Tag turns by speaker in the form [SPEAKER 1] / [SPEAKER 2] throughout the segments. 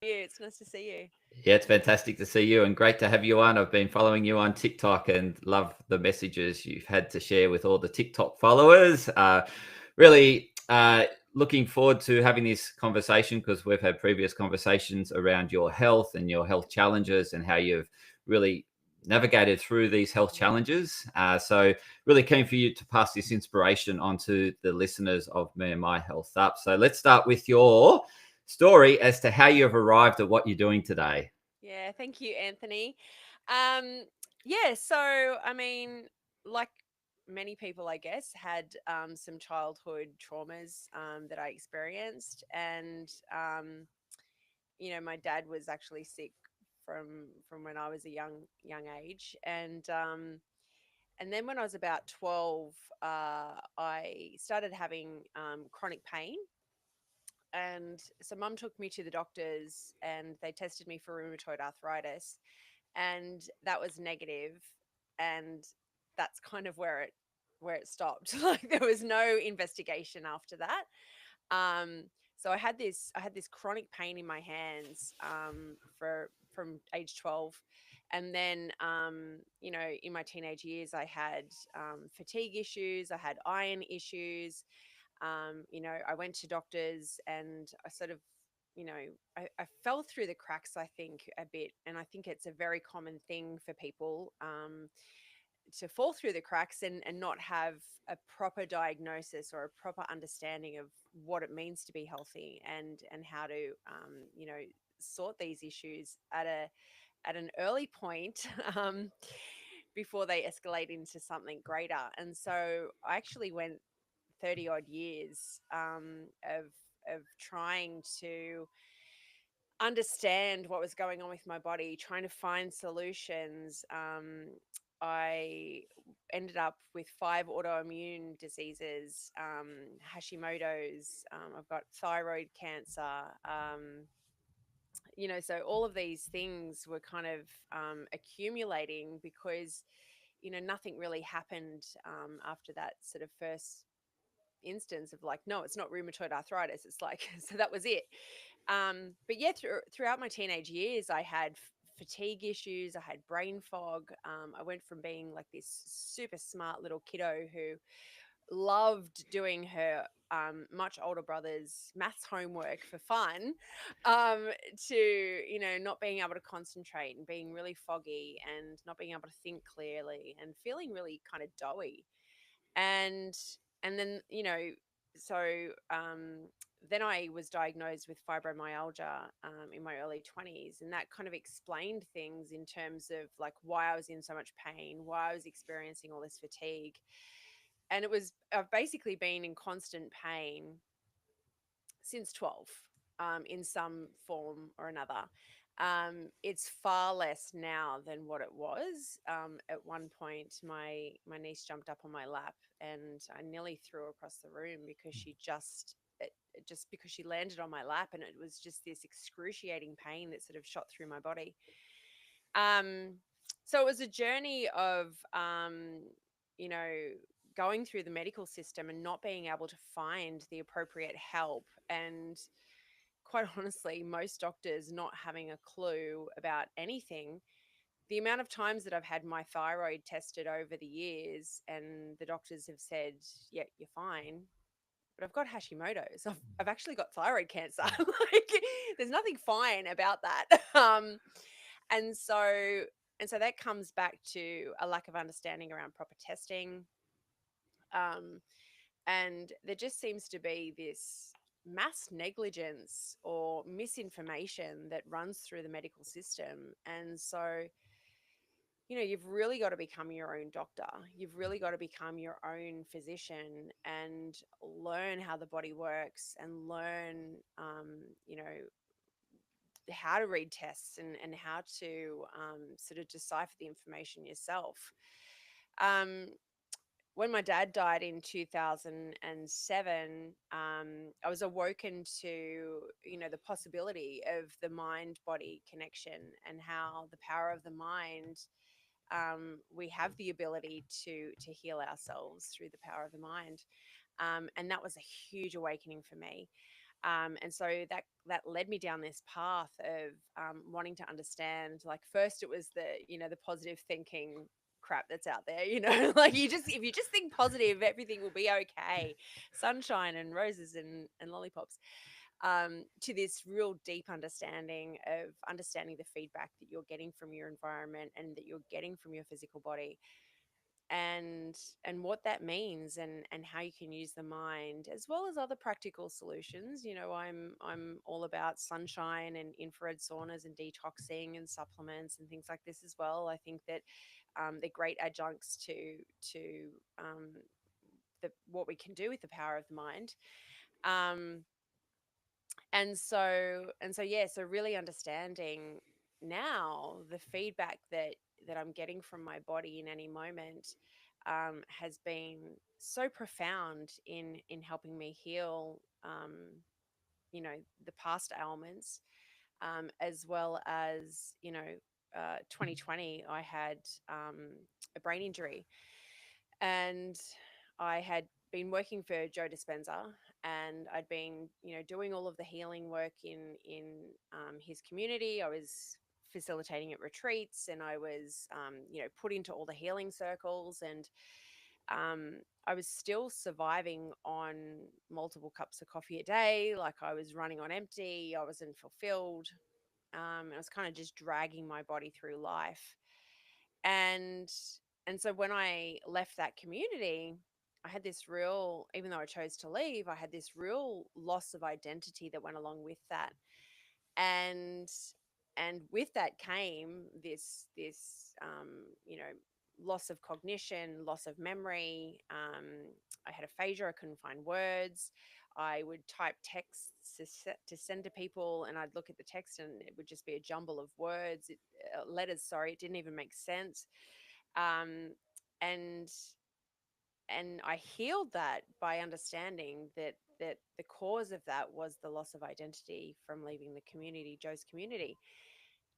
[SPEAKER 1] you. It's nice to see you.
[SPEAKER 2] Yeah, it's fantastic to see you and great to have you on. I've been following you on TikTok and love the messages you've had to share with all the TikTok followers. Really looking forward to having this conversation because we've had previous conversations around your health and your health challenges and how you've really navigated through these health challenges. So, really keen for you to pass this inspiration on to the listeners of Me and My Health Up. So, let's start with your story as to how you have arrived at what you're doing today.
[SPEAKER 1] Yeah, thank you, Anthony. Um, yeah, so I mean, like many people, I guess, had some childhood traumas that I experienced, and my dad was actually sick from when I was a young age, and then when I was about 12, I started having chronic pain. And so mum took me to the doctors and they tested me for rheumatoid arthritis, and that was negative. And that's kind of where it stopped. Like there was no investigation after that. Um, so I had this chronic pain in my hands for from age 12. And then in my teenage years I had fatigue issues, I had iron issues. I went to doctors and I sort of, you know, I fell through the cracks, I think, a bit. And I think it's a very common thing for people to fall through the cracks and not have a proper diagnosis or a proper understanding of what it means to be healthy and how to, sort these issues at an early point. Before they escalate into something greater. And so I actually went 30 odd years of trying to understand what was going on with my body, trying to find solutions. I ended up with five autoimmune diseases, Hashimoto's. I've got thyroid cancer. So all of these things were kind of accumulating because nothing really happened after that sort of first instance of like, no, it's not rheumatoid arthritis. It's like, so that was it. But yeah, throughout my teenage years, I had fatigue issues. I had brain fog. I went from being like this super smart little kiddo who loved doing her much older brother's maths homework for fun, um, to not being able to concentrate and being really foggy and not being able to think clearly and feeling really kind of doughy. And and then so then I was diagnosed with fibromyalgia in my early 20s, and that kind of explained things in terms of like why I was in so much pain, why I was experiencing all this fatigue. And I've basically been in constant pain since 12, in some form or another. It's far less now than what it was. At one point, my niece jumped up on my lap, and I nearly threw her across the room because just because she landed on my lap, and it was just this excruciating pain that sort of shot through my body. Um, so it was a journey of, you know, going through the medical system and not being able to find the appropriate help. And quite honestly, most doctors not having a clue about anything. The amount of times that I've had my thyroid tested over the years and the doctors have said, yeah, you're fine. But I've got Hashimoto's. I've actually got thyroid cancer. Like, there's nothing fine about that. And so and so that comes back to a lack of understanding around proper testing. Um, and there just seems to be this mass negligence or misinformation that runs through the medical system. And so, you've really got to become your own doctor. You've really got to become your own physician and learn how the body works and learn, how to read tests and how to sort of decipher the information yourself. Um, when my dad died in 2007, I was awoken to, the possibility of the mind body connection and how the power of the mind, we have the ability to heal ourselves through the power of the mind. And that was a huge awakening for me. And so that led me down this path of wanting to understand. Like, first it was the, the positive thinking crap that's out there, like, if you just think positive, everything will be okay, sunshine and roses and lollipops, to this real deep understanding the feedback that you're getting from your environment and that you're getting from your physical body, and what that means, and how you can use the mind as well as other practical solutions. I'm all about sunshine and infrared saunas and detoxing and supplements and things like this as well. I think that they're great adjuncts to um, what we can do with the power of the mind. um, and so yeah, so really understanding now the feedback that I'm getting from my body in any moment has been so profound in helping me heal, the past ailments, as well as, 2020 I had a brain injury, and I had been working for Joe Dispenza, and I'd been, doing all of the healing work in his community. I was facilitating at retreats, and I was, put into all the healing circles, and I was still surviving on multiple cups of coffee a day. Like, I was running on empty. I wasn't fulfilled. I was kind of just dragging my body through life, and so when I left that community, I had this real, even though I chose to leave, I had this real loss of identity that went along with that. And with that came this loss of cognition, loss of memory. I had aphasia. I couldn't find words. I would type texts to send to people, and I'd look at the text, and it would just be a jumble of words, letters. Sorry, it didn't even make sense. Um, and I healed that by understanding that the cause of that was the loss of identity from leaving the community, Joe's community.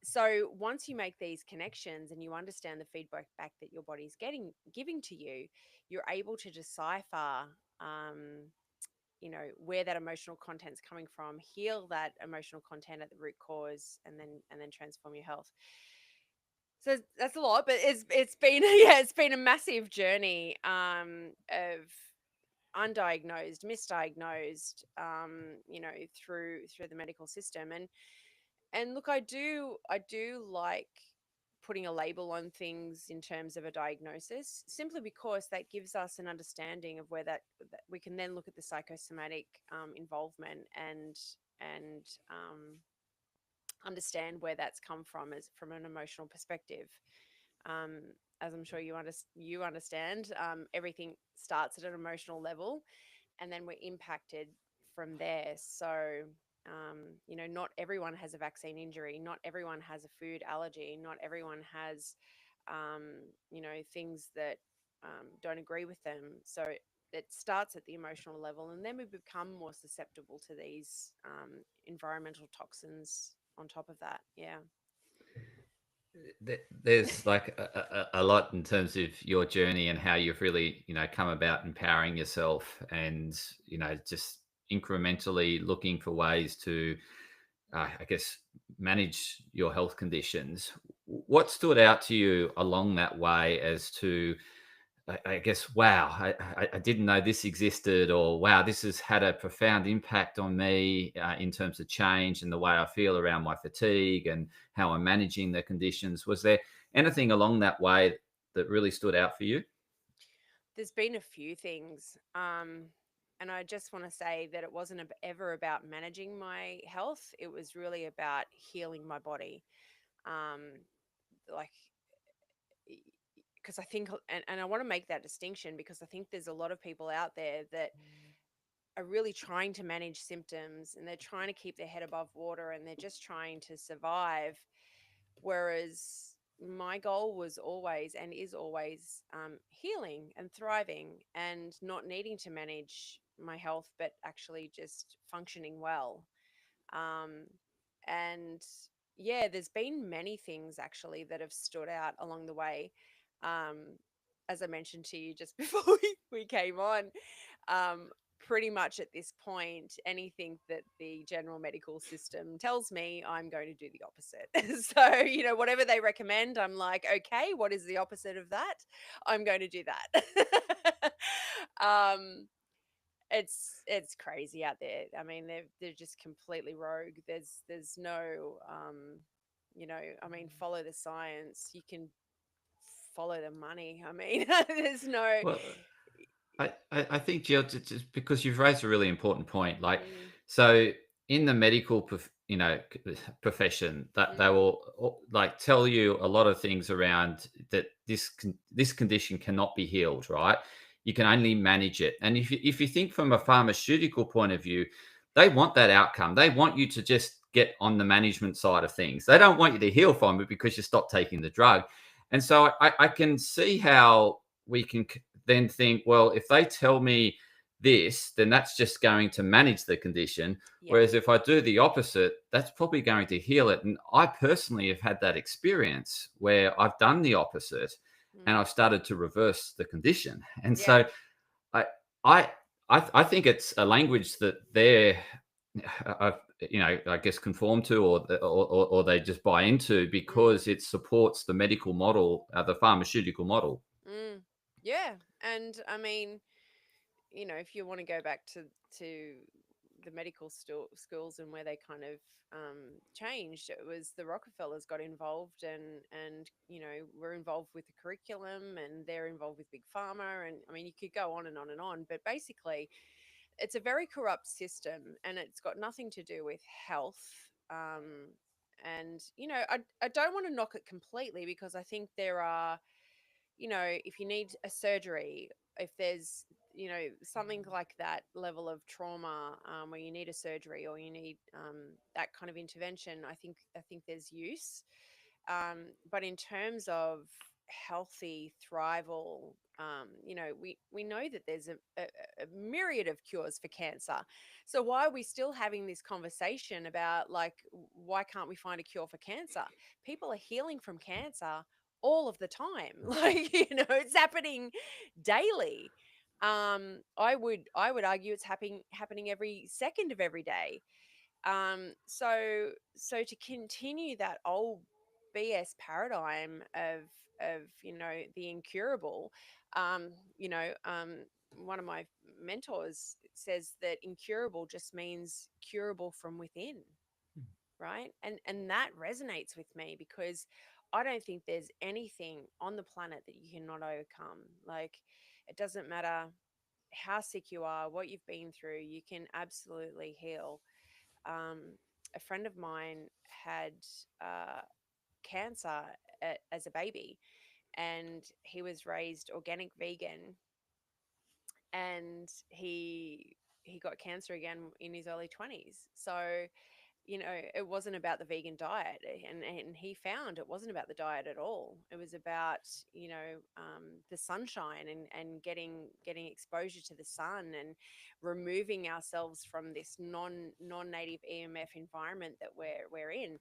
[SPEAKER 1] So once you make these connections and you understand the feedback back that your body's giving to you, you're able to decipher, where that emotional content's coming from, heal that emotional content at the root cause, and then transform your health. So that's a lot, but it's been yeah, it's been a massive journey, of undiagnosed, misdiagnosed, through the medical system. And look, I do like putting a label on things in terms of a diagnosis, simply because that gives us an understanding of where that we can then look at the psychosomatic involvement, and understand where that's come from, as from an emotional perspective. um, as I'm sure you understand, everything starts at an emotional level, and then we're impacted from there. So, not everyone has a vaccine injury. Not everyone has a food allergy. Not everyone has, things that don't agree with them. So it starts at the emotional level, and then we become more susceptible to these environmental toxins on top of that. Yeah.
[SPEAKER 2] There's like a lot in terms of your journey and how you've really, come about empowering yourself and, just incrementally looking for ways to, I guess, manage your health conditions. What stood out to you along that way as to, I guess, wow, I didn't know this existed, or wow, this has had a profound impact on me in terms of change and the way I feel around my fatigue and how I'm managing the conditions. Was there anything along that way that really stood out for you?
[SPEAKER 1] There's been a few things. And I just want to say that it wasn't ever about managing my health. It was really about healing my body. Um, like, because I think, and I want to make that distinction, because I think there's a lot of people out there that are really trying to manage symptoms, and they're trying to keep their head above water, and they're just trying to survive. Whereas my goal was always, and is always, healing and thriving, and not needing to manage my health, but actually just functioning well. Um, and yeah, there's been many things actually that have stood out along the way. Um, as I mentioned to you just before we came on, um, pretty much at this point, anything that the general medical system tells me, I'm going to do the opposite. So, whatever they recommend, I'm like, okay, what is the opposite of that? I'm going to do that. um, it's crazy out there. I mean, they're just completely rogue. There's no I mean, follow the science. You can follow the money. I mean, there's no.
[SPEAKER 2] Well, I think, Jill, just because you've raised a really important point. Like,
[SPEAKER 1] Mm,
[SPEAKER 2] so in the medical, profession, that they
[SPEAKER 1] mm,
[SPEAKER 2] will like tell you a lot of things around that this condition cannot be healed, right? You can only manage it. And if you think from a pharmaceutical point of view, they want that outcome. They want you to just get on the management side of things. They don't want you to heal from it because you stop taking the drug. And so I can see how we can then think, well, if they tell me this, then that's just going to manage the condition.
[SPEAKER 1] yeah.
[SPEAKER 2] Whereas if I do the opposite, that's probably going to heal it. And I personally have had that experience where I've done the opposite and
[SPEAKER 1] Mm,
[SPEAKER 2] I've started to reverse the condition. And
[SPEAKER 1] yeah.
[SPEAKER 2] so I, I, I think it's a language that they're, uh, I guess conform to, or they just buy into
[SPEAKER 1] Mm,
[SPEAKER 2] because it supports the medical model, the pharmaceutical model.
[SPEAKER 1] mm, yeah. And I mean, if you want to go back to the medical schools and where they kind of changed, it was the Rockefellers got involved and were involved with the curriculum, and they're involved with big pharma, and I mean you could go on and on and on, but basically it's a very corrupt system, and it's got nothing to do with health. And I don't want to knock it completely, because I think there are, if you need a surgery, if there's, something like that level of trauma, where you need a surgery or you need that kind of intervention, I think there's use. But in terms of healthy thrival, we know that there's a myriad of cures for cancer. So why are we still having this conversation about, like, why can't we find a cure for cancer? People are healing from cancer all of the time. Like, it's happening daily. I would argue it's happening every second of every day. So to continue that old BS paradigm of the incurable, um, you know, um, one of my mentors says that incurable just means curable from within, right? And that resonates with me, because I don't think there's anything on the planet that you cannot overcome. Like, it doesn't matter how sick you are, what you've been through, you can absolutely heal. um, a friend of mine had uh, cancer as a baby, and he was raised organic vegan, and he got cancer again in his early 20s. So it wasn't about the vegan diet, and he found it wasn't about the diet at all. It was about the sunshine, and getting exposure to the sun, and removing ourselves from this non-native EMF environment that we're in.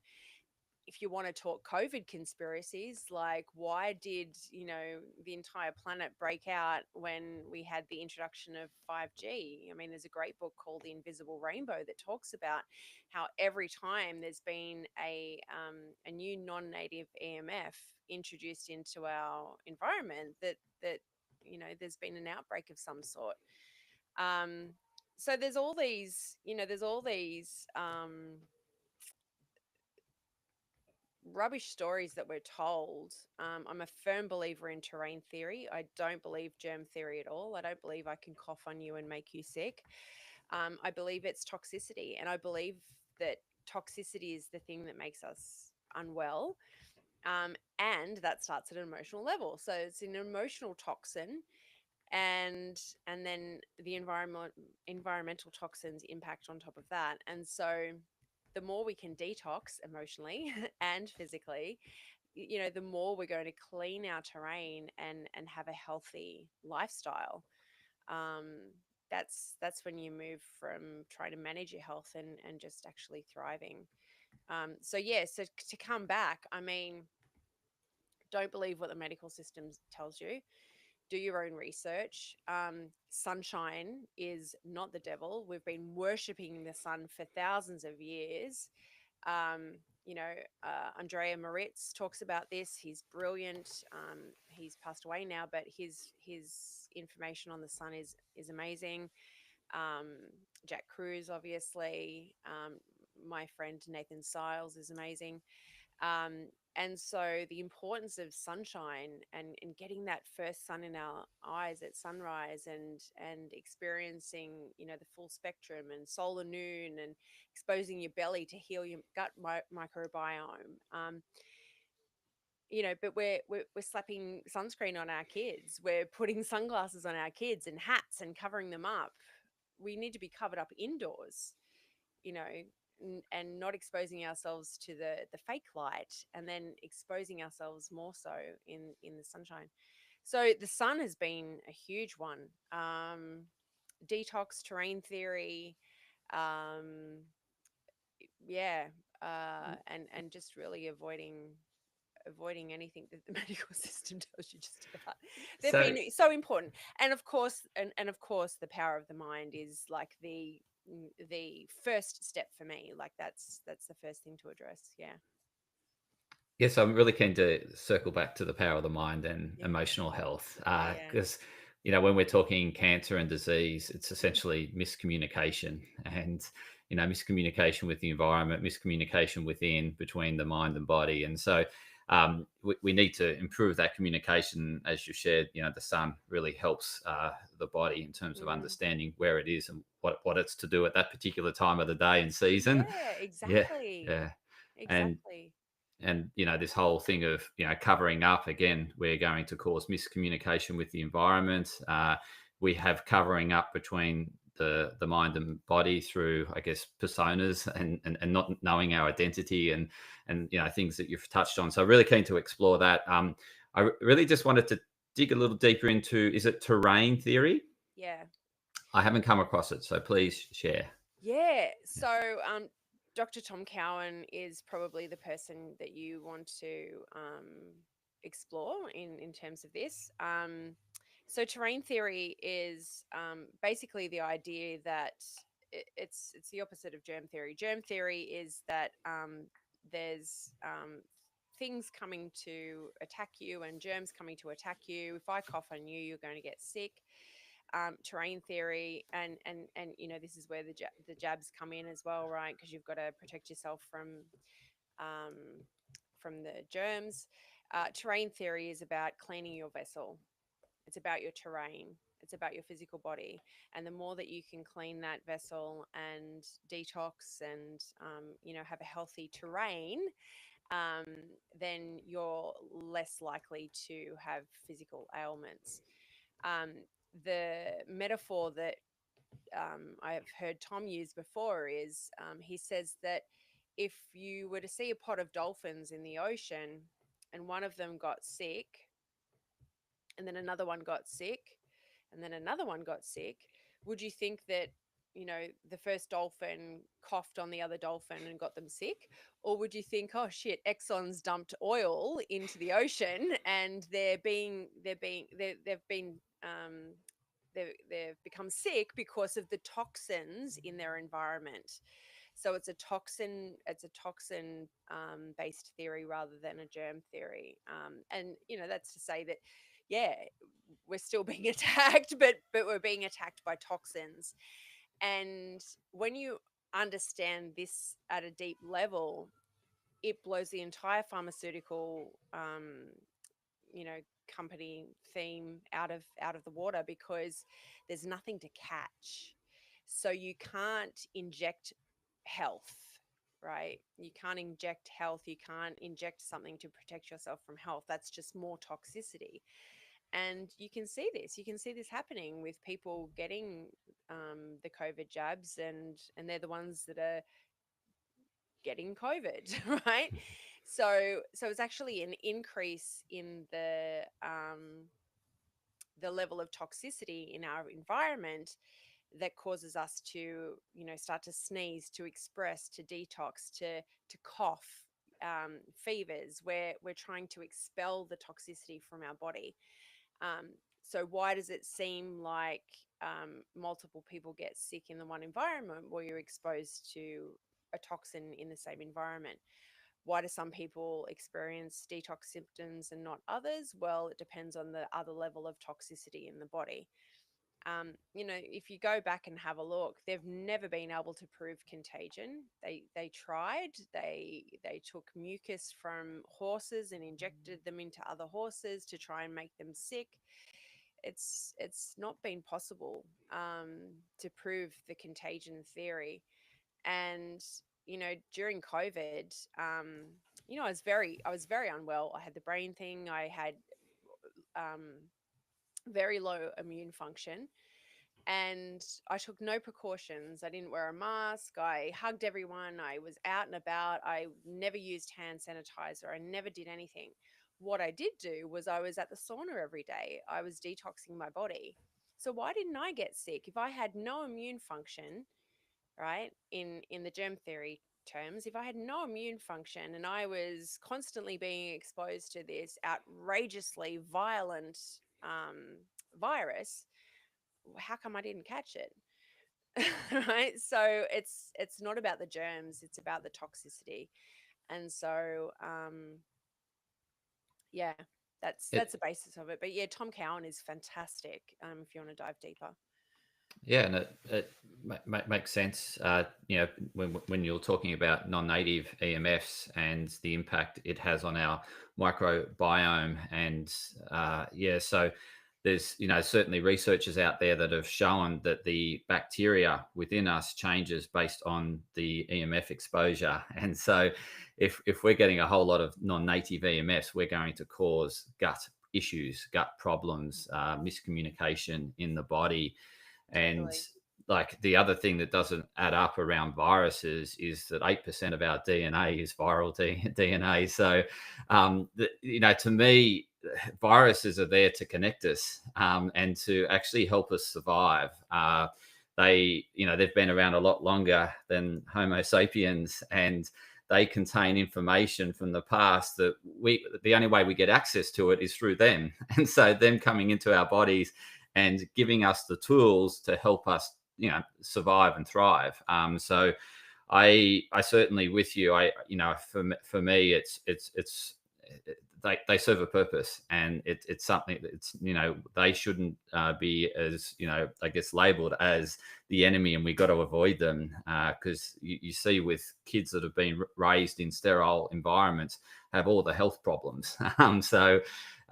[SPEAKER 1] If you want to talk COVID conspiracies, like, why did the entire planet break out when we had the introduction of 5G? I mean, there's a great book called The Invisible Rainbow that talks about how every time there's been a new non-native EMF introduced into our environment, that there's been an outbreak of some sort. Um, so there's all these rubbish stories that we're told. I'm a firm believer in terrain theory. I don't believe germ theory at all. I don't believe I can cough on you and make you sick. I believe it's toxicity, and I believe that toxicity is the thing that makes us unwell. And that starts at an emotional level. So it's an emotional toxin, and then the environmental toxins impact on top of that. And so the more we can detox emotionally and physically, the more we're going to clean our terrain and have a healthy lifestyle. um, that's when you move from trying to manage your health and just actually thriving. So yeah, so to come back, I mean, don't believe what the medical system tells you. do your own research. Sunshine is not the devil. We've been worshipping the sun for thousands of years. Um, you know, Andrea Moritz talks about this. He's brilliant. He's passed away now, but his information on the sun is amazing. um, Jack Cruz, obviously. My friend Nathan Siles is amazing. And so the importance of sunshine and getting that first sun in our eyes at sunrise and experiencing, the full spectrum and solar noon and exposing your belly to heal your gut microbiome. But we're slapping sunscreen on our kids. We're putting sunglasses on our kids and hats and covering them up. We need to be covered up indoors, you know, and not exposing ourselves to the fake light, and then exposing ourselves more so in the sunshine. So the sun has been a huge one. Detox, terrain theory, um, yeah, and just really avoiding anything that the medical system tells you just about. They've
[SPEAKER 2] So,
[SPEAKER 1] been so important. And of course, and of course, the power of the mind is like the first step for me. Like that's the first thing to address. Yeah.
[SPEAKER 2] yes, I'm really keen to circle back to the power of the mind and
[SPEAKER 1] Yeah.
[SPEAKER 2] emotional health,
[SPEAKER 1] Yeah. Yeah.
[SPEAKER 2] because when we're talking cancer and disease, it's essentially miscommunication, and miscommunication with the environment, miscommunication within between the mind and body, and so we need to improve that communication. As you shared, the sun really helps the body in terms of
[SPEAKER 1] Mm.
[SPEAKER 2] understanding where it is and what it's to do at that particular time of the day and season.
[SPEAKER 1] Yeah.
[SPEAKER 2] Yeah,
[SPEAKER 1] Exactly.
[SPEAKER 2] yeah, and
[SPEAKER 1] Exactly.
[SPEAKER 2] this whole thing of covering up, again, we're going to cause miscommunication with the environment. We have covering up between the mind and body through, I guess, personas and not knowing our identity and things that you've touched on. So really keen to explore that. Really just wanted to dig a little deeper into, is it terrain theory?
[SPEAKER 1] Yeah.
[SPEAKER 2] I haven't come across it, so please share.
[SPEAKER 1] Yeah.
[SPEAKER 2] Yeah.
[SPEAKER 1] So, Dr. Tom Cowan is probably the person that you want to explore in terms of this. So, terrain theory is basically the idea that it's the opposite of germ theory. Germ theory is that there's things coming to attack you and germs coming to attack you. If I cough on you, you're going to get sick. Terrain theory, and this is where the jabs come in as well, right? Because you've got to protect yourself um, from the germs. Terrain theory is about cleaning your vessel. It's about your terrain. It's about your physical body, and the more that you can clean that vessel and detox and have a healthy terrain, um, then you're less likely to have physical ailments. um, the metaphor that I've heard Tom use before is he says that if you were to see a pot of dolphins in the ocean and one of them got sick, and then another one got sick, and then another one got sick, would you think that, the first dolphin coughed on the other dolphin and got them sick? Or would you think, oh shit, Exxon's dumped oil into the ocean and they've been they've become sick because of the toxins in their environment. So it's a toxin based theory rather than a germ theory. And that's to say that, yeah, we're still being attacked, but we're being attacked by toxins. And when you understand this at a deep level, it blows the entire pharmaceutical you know company theme out of the water, because there's nothing to catch. So you can't inject health, right? You can't inject health. You can't inject something to protect yourself from health. That's just more toxicity. And you can see this happening with people getting the COVID jabs, and they're the ones that are getting COVID, right? So it's actually an increase in the level of toxicity in our environment that causes us to, start to sneeze, to express, to detox, to cough, fevers, where we're trying to expel the toxicity from our body. Um, So why does it seem like multiple people get sick in the one environment where you're exposed to a toxin in the same environment? Why do some people experience detox symptoms and not others? Well, it depends on the other level of toxicity in the body. If you go back and have a look, they've never been able to prove contagion. They tried. They took mucus from horses and injected them into other horses to try and make them sick. It's not been possible to prove the contagion theory. And during COVID, I was very unwell. I had the brain thing. I had um, very low immune function, and I took no precautions. I didn't wear a mask. I hugged everyone. I was out and about. I never used hand sanitizer. I never did anything. What I did do was I was at the sauna every day. I was detoxing my body. So why didn't I get sick? If I had no immune function, right? In the germ theory terms, if I had no immune function and I was constantly being exposed to this outrageously violent virus, how come I didn't catch it? Right? So it's not about the germs, it's about the toxicity. And so yeah, that's
[SPEAKER 2] It,
[SPEAKER 1] the basis of it. But yeah, Tom Cowan is fantastic if you want to dive deeper.
[SPEAKER 2] yeah, and it makes sense. When you're talking about non-native EMFs and the impact it has on our microbiome, and yeah, so there's certainly researchers out there that have shown that the bacteria within us changes based on the EMF exposure, and so if we're getting a whole lot of non-native EMFs, we're going to cause gut issues, gut problems, miscommunication in the body. And
[SPEAKER 1] Totally.
[SPEAKER 2] like the other thing that doesn't add up around viruses is that 8% of our DNA is viral DNA. So, to me, viruses are there to connect us and to actually help us survive. They've been around a lot longer than Homo sapiens, and they contain information from the past that the only way we get access to it is through them. And so them coming into our bodies and giving us the tools to help us, survive and thrive. So I certainly with you. For me, it's they serve a purpose, and it's something that they shouldn't be as I guess labeled as the enemy, and we got to avoid them because you see with kids that have been raised in sterile environments have all the health problems. So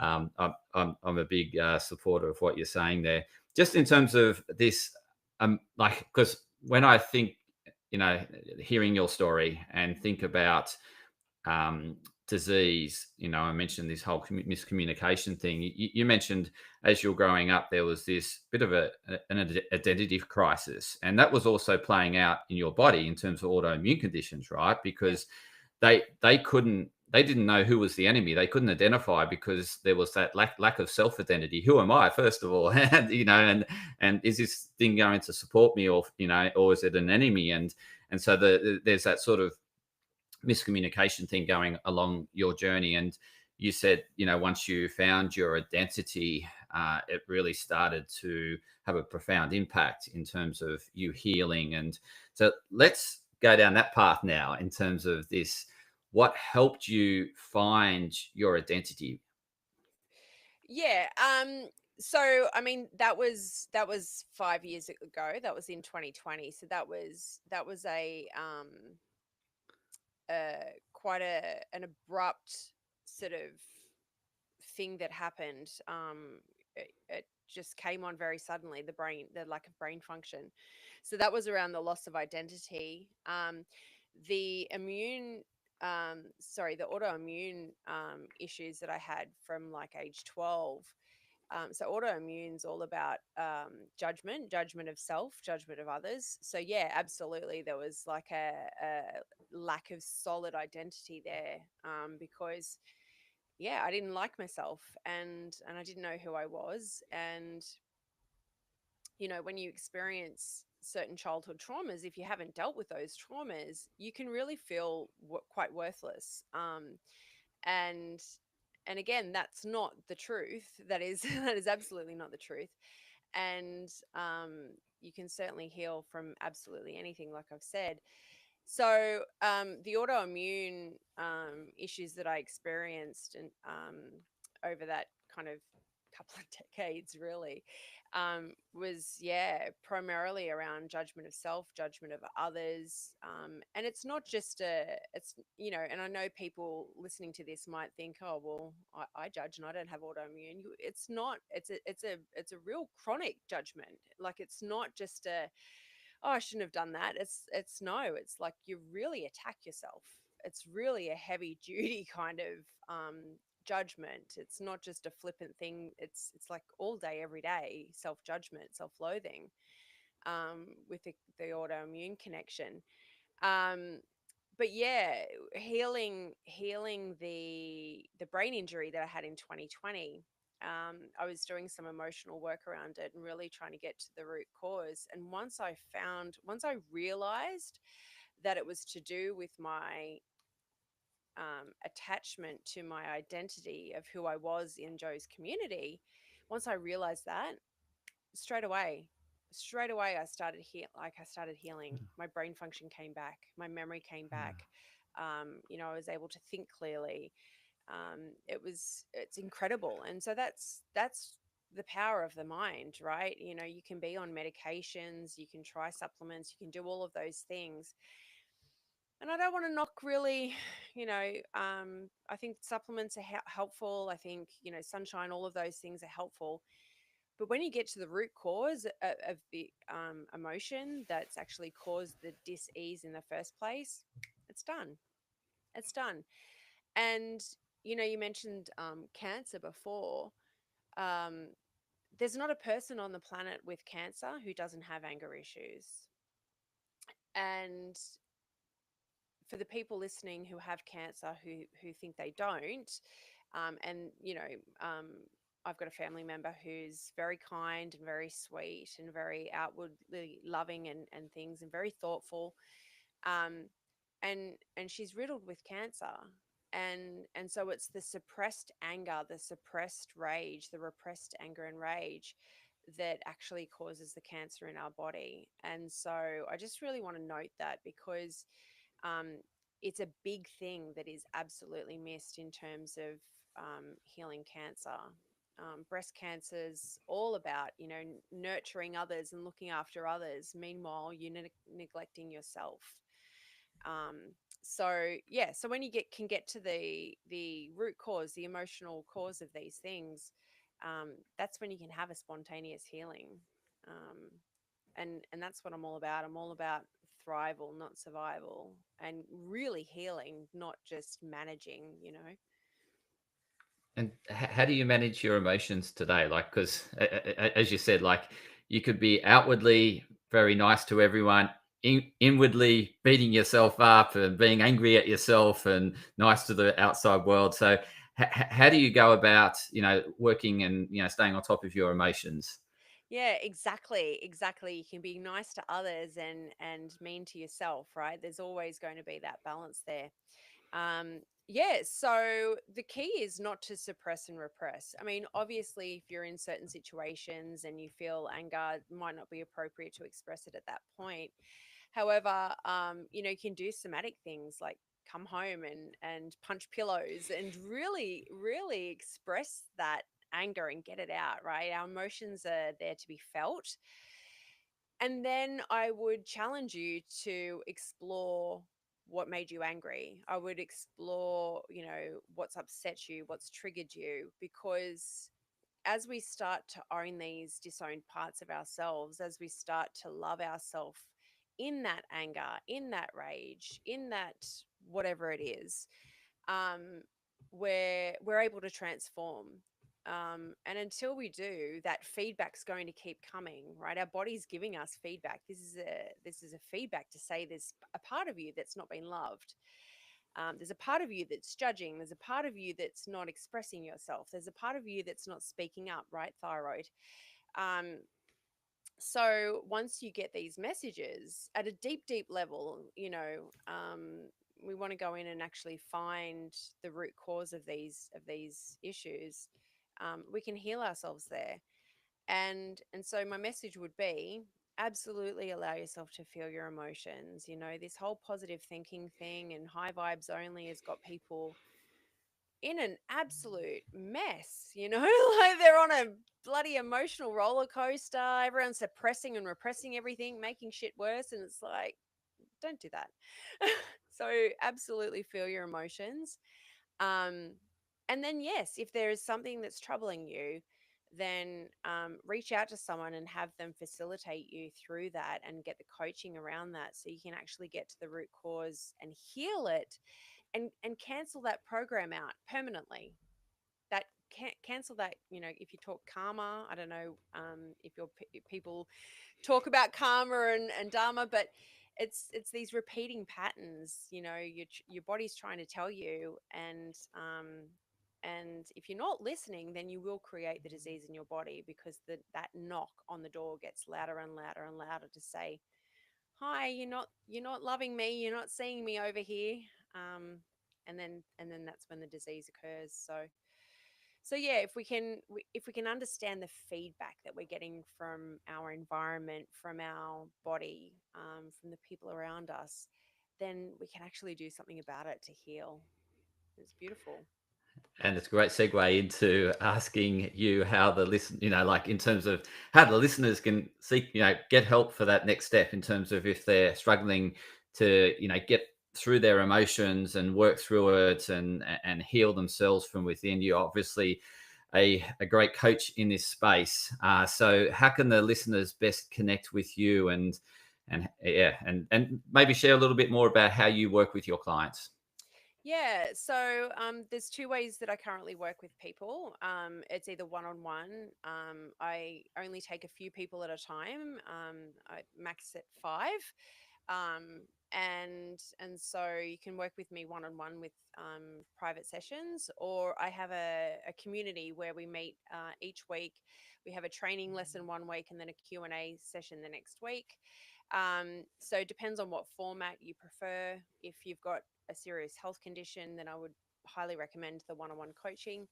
[SPEAKER 2] I'm a big supporter of what you're saying there. Just in terms of this, like because when I think hearing your story and think about um, disease. I mentioned this whole miscommunication thing. You mentioned as you're growing up, there was this bit of an identity crisis, and that was also playing out in your body in terms of autoimmune conditions, right?
[SPEAKER 1] Yeah.
[SPEAKER 2] Because they didn't know who was the enemy. They couldn't identify because there was that lack of self identity. Who am I, first of all? And is this thing going to support me, or is it an enemy? And so there's that sort of miscommunication thing going along your journey. And you said once you found your identity, it really started to have a profound impact in terms of you healing. And so let's go down that path now in terms of this. What helped you find your identity?
[SPEAKER 1] Yeah. So I mean that was 5 years ago. That was in 2020. So that was quite an abrupt sort of thing that happened. It just came on very suddenly. The lack of brain function. So that was around the loss of identity. The immune the autoimmune issues that I had from like age 12. So autoimmune's all about judgment of self, judgment of others. So yeah, absolutely, there was like a lack of solid identity there because yeah, I didn't like myself, and I didn't know who I was. And when you experience certain childhood traumas, if you haven't dealt with those traumas, you can really feel quite worthless. And And again, that's not the truth. That is that is absolutely not the truth. And you can certainly heal from absolutely anything, like I've said. So the autoimmune issues that I experienced and over that kind of couple of decades, really, was primarily around judgment of self, judgment of others, and it's not just it's and I know people listening to this might think, oh well, I judge and I don't have autoimmune. It's not. It's a real chronic judgment. Like it's not just a, oh, I shouldn't have done that. It's no, it's like you really attack yourself. It's really a heavy duty kind of judgment. It's not just a flippant thing. It's like all day, every day, self judgment, self loathing, with the autoimmune connection. Um, but yeah, healing the brain injury that I had in 2020. I was doing some emotional work around it and really trying to get to the root cause. And once I realized that it was to do with my attachment to my identity of who I was in Joe's community, once I realized that, straight away, I started healing. My brain function came back, my memory came back. I was able to think clearly. It's incredible. And so that's the power of the mind, right? You can be on medications, you can try supplements, you can do all of those things. And I don't want to knock, really. I think supplements are helpful. I think, sunshine, all of those things are helpful. But when you get to the root cause of the emotion that's actually caused the dis-ease in the first place, it's done. It's done. And, you mentioned cancer before. Um, there's not a person on the planet with cancer who doesn't have anger issues. And for the people listening who have cancer who think they don't, and um, I've got a family member who's very kind and very sweet and very outwardly loving and things and very thoughtful, um, and she's riddled with cancer. And so it's the suppressed anger, the suppressed rage, the repressed anger and rage that actually causes the cancer in our body. And so I just really want to note that, because um, it's a big thing that is absolutely missed in terms of healing cancer. Breast cancer is all about, nurturing others and looking after others. Meanwhile, you're neglecting yourself. So when you can get to the root cause, the emotional cause of these things, that's when you can have a spontaneous healing. Um, and that's what I'm all about. I'm all about thrival, not survival, and really healing, not just managing.
[SPEAKER 2] And how do you manage your emotions today? Like, because as you said, like you could be outwardly very nice to everyone, inwardly beating yourself up and being angry at yourself and nice to the outside world. So, how do you go about, working and staying on top of your emotions?
[SPEAKER 1] Yeah, exactly. You can be nice to others and mean to yourself, right? There's always going to be that balance there. So the key is not to suppress and repress. I mean, obviously, if you're in certain situations and you feel anger, it might not be appropriate to express it at that point. However, you can do somatic things like come home and punch pillows and really, really express that anger and get it out, right? Our emotions are there to be felt. And then I would challenge you to explore what made you angry. I would explore, what's upset you, what's triggered you, because as we start to own these disowned parts of ourselves, as we start to love ourselves in that anger, in that rage, in that whatever it is, um, we're able to transform. And until we do, that feedback's going to keep coming, right? Our body's giving us feedback. This is a feedback to say there's a part of you that's not been loved. There's a part of you that's judging. There's a part of you that's not expressing yourself. There's a part of you that's not speaking up, right? Thyroid. Um, so once you get these messages at a deep, deep level, want to go in and actually find the root cause of these issues, we can heal ourselves there. And so my message would be, absolutely allow yourself to feel your emotions. This whole positive thinking thing and high vibes only has got people in an absolute mess, like they're on a bloody emotional roller coaster. Everyone's suppressing and repressing everything, making shit worse. And it's like, don't do that. So absolutely feel your emotions. Um, and then, yes, if there is something that's troubling you, then reach out to someone and have them facilitate you through that and get the coaching around that so you can actually get to the root cause and heal it, and cancel that program out permanently. That cancel that. If you talk karma, I don't know if people talk about karma and dharma, but it's these repeating patterns. Your body's trying to tell you, and if you're not listening, then you will create the disease in your body, because that knock on the door gets louder and louder and louder to say, hi, you're not loving me, you're not seeing me over here. um and then that's when the disease occurs. So yeah, if we can understand the feedback that we're getting from our environment, from our body, from the people around us, then we can actually do something about it to heal. It's beautiful.
[SPEAKER 2] And it's a great segue into asking you how the listen, like in terms of how the listeners can seek, get help for that next step, in terms of if they're struggling to, get through their emotions and work through it and heal themselves from within. You're obviously a great coach in this space. So how can the listeners best connect with you and maybe share a little bit more about how you work with your clients?
[SPEAKER 1] Yeah, so there's two ways that I currently work with people. It's either one-on-one. I only take a few people at a time. I max at 5. And so you can work with me one-on-one with private sessions, or I have a community where we meet each week. We have a training lesson one week and then a Q&A session the next week. So it depends on what format you prefer. If you've got a serious health condition, then I would highly recommend the one-on-one coaching.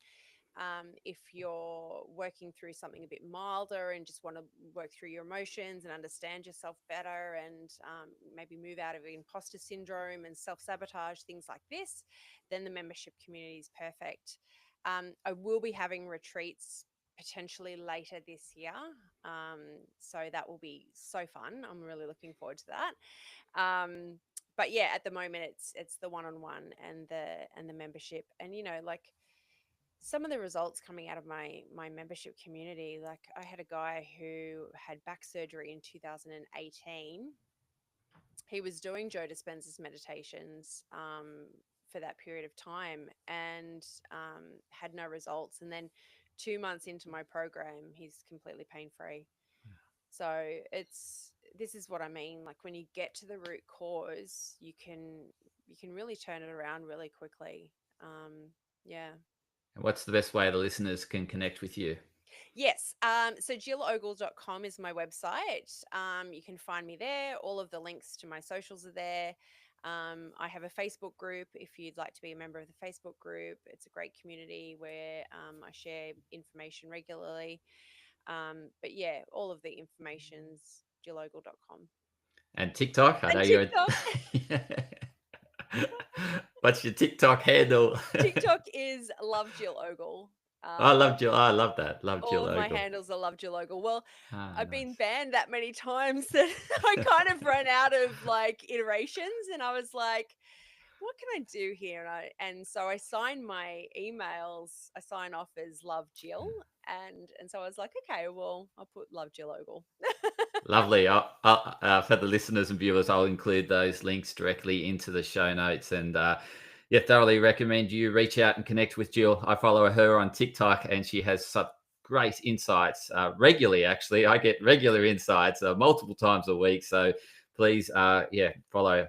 [SPEAKER 1] If you're working through something a bit milder and just want to work through your emotions and understand yourself better, and maybe move out of imposter syndrome and self-sabotage, things like this, then the membership community is perfect. I will be having retreats potentially later this year. So that will be so fun. I'm really looking forward to that. But yeah, at the moment it's the one-on-one and the membership. And like, some of the results coming out of my membership community, like I had a guy who had back surgery in 2018. He was doing Joe Dispenza's meditations for that period of time, and had no results. And then 2 months into my program, he's completely pain free. So this is what I mean. Like, when you get to the root cause, you can really turn it around really quickly. Yeah.
[SPEAKER 2] And what's the best way the listeners can connect with you?
[SPEAKER 1] Yes. So jillogle.com is my website. You can find me there. All of the links to my socials are there. I have a Facebook group if you'd like to be a member of the Facebook group. It's a great community where I share information regularly. But yeah, all of the information's jillogle.com.
[SPEAKER 2] And TikTok? I
[SPEAKER 1] And
[SPEAKER 2] know you're.
[SPEAKER 1] TikTok.
[SPEAKER 2] What's your TikTok handle?
[SPEAKER 1] TikTok is Love Jill Ogle.
[SPEAKER 2] I
[SPEAKER 1] All
[SPEAKER 2] love Jill. I love that. Love
[SPEAKER 1] all
[SPEAKER 2] Jill
[SPEAKER 1] of my
[SPEAKER 2] Ogle.
[SPEAKER 1] handles are Love Jill Ogle. Well,
[SPEAKER 2] Ah,
[SPEAKER 1] I've been
[SPEAKER 2] nice.
[SPEAKER 1] banned that many times that I kind of run out of like iterations, and I was like, what can I do here? And so I sign my emails. I sign off as Love Jill, and so I was like, okay, well, I'll put Love Jill Ogle.
[SPEAKER 2] Lovely. For the listeners and viewers, I'll include those links directly into the show notes. And yeah, thoroughly recommend you reach out and connect with Jill. I follow her on TikTok, and she has such great insights regularly. Actually, I get regular insights multiple times a week. So please, yeah, follow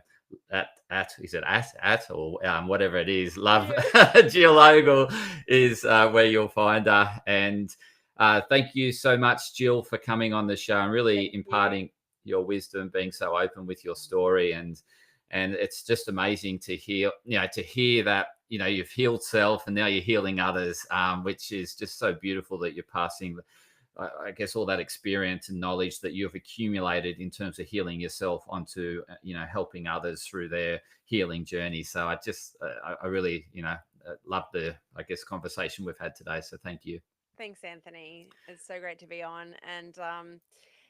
[SPEAKER 2] at is it at or whatever it is. Love
[SPEAKER 1] Yeah.
[SPEAKER 2] Jill Ogle is where you'll find her. And thank you so much, Jill, for coming on the show and really
[SPEAKER 1] Thank you.
[SPEAKER 2] imparting your wisdom, being so open with your story, and And it's just amazing to hear, to hear that, you've healed self and now you're healing others, which is just so beautiful that you're passing, I guess, all that experience and knowledge that you've accumulated in terms of healing yourself onto, helping others through their healing journey. So I really, love the, I guess, conversation we've had today. So thank you.
[SPEAKER 1] Thanks, Anthony. It's so great to be on. And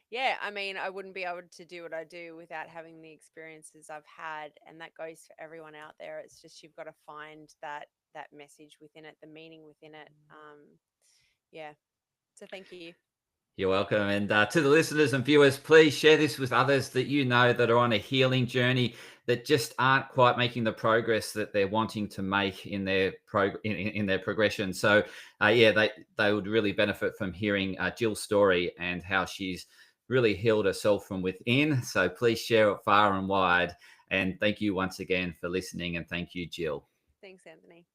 [SPEAKER 1] yeah, I mean, I wouldn't be able to do what I do without having the experiences I've had, and that goes for everyone out there. It's just you've got to find that message within it, the meaning within it. Yeah. So thank you.
[SPEAKER 2] You're welcome. And to the listeners and viewers, please share this with others that you know that are on a healing journey, that just aren't quite making the progress that they're wanting to make in their in their progression. So yeah, they would really benefit from hearing Jill's story and how she's really healed herself from within. So please share it far and wide. And thank you once again for listening. And thank you, Jill.
[SPEAKER 1] Thanks, Anthony.